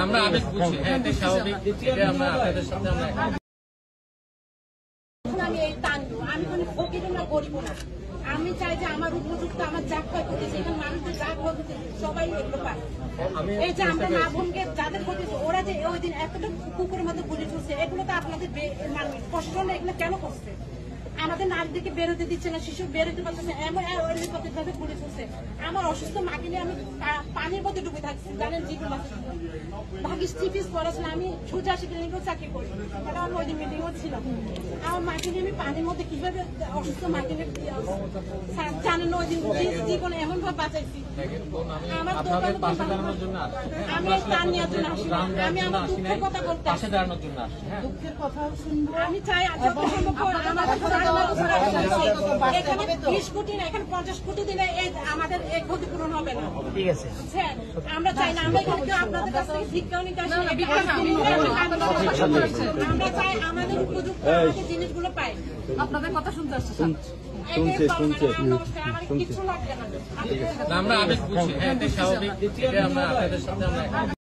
আমরা আবেগ বুঝি, এটা স্বাভাবিক। আমরা আপনাদের সাথে আমি এই টানবো, আমি কোনো ফকির না গরিব না। আমি চাই যে আমার উপযুক্ত আমার যা ক্ষয় করতেছে এখানে মানুষদের যা ক্ষয় করতেছে সবাই এগুলো পায়। এই যে আমরা মা বোনকে যাদের করতেছে ওরা যে ওই দিন এতটা কুকুরের মধ্যে গুলি চলছে, এগুলো তো আপনাদের কষ্ট না, এগুলো কেন করছে? আমাদের নারীদেরকে বেরোতে দিচ্ছে না, শিশু বেরোতে পারতেছে, এমন ভাবে গুলি চলছে। আমার অসুস্থ মাকে নিয়ে আমি পানির মধ্যে ডুবে থাকছি, জানেন জীবন ভাগিস টিপিস পড়াশোনা, আমি সোজা ক্লিনিকেও চাকরি করি, আমার ওই দিন মিটিংও ছিল। আমার মাকে নিয়ে আমি পানির মধ্যে কিভাবে অসুস্থ মাকে নিয়ে জানেন ওই দিন জীবন এমন ভাবে বাঁচাইছি। আমার আমি তার নেওয়ার জন্য আসি, আমি আমার দুঃখের কথা বলতে দুঃখের কথা শুনবো। আমি চাই যত সম্ভব এখানে 20 কোটি না, এখানে 50 কোটি দিলে আমাদের এই ক্ষতিপূরণ হবে না। ঠিক আছে, আমরা চাই না, আমরা আপনাদের কাছ থেকে ভিক্ষাও নিতে আসি, আমরা চাই আমাদের উপযুক্ত আমাদের জিনিসগুলো পাই। আপনাদের কথা শুনতে আসছি, আমরা আবেগ বুঝি, এটা স্বাভাবিক। আমরা আপনাদের সাথে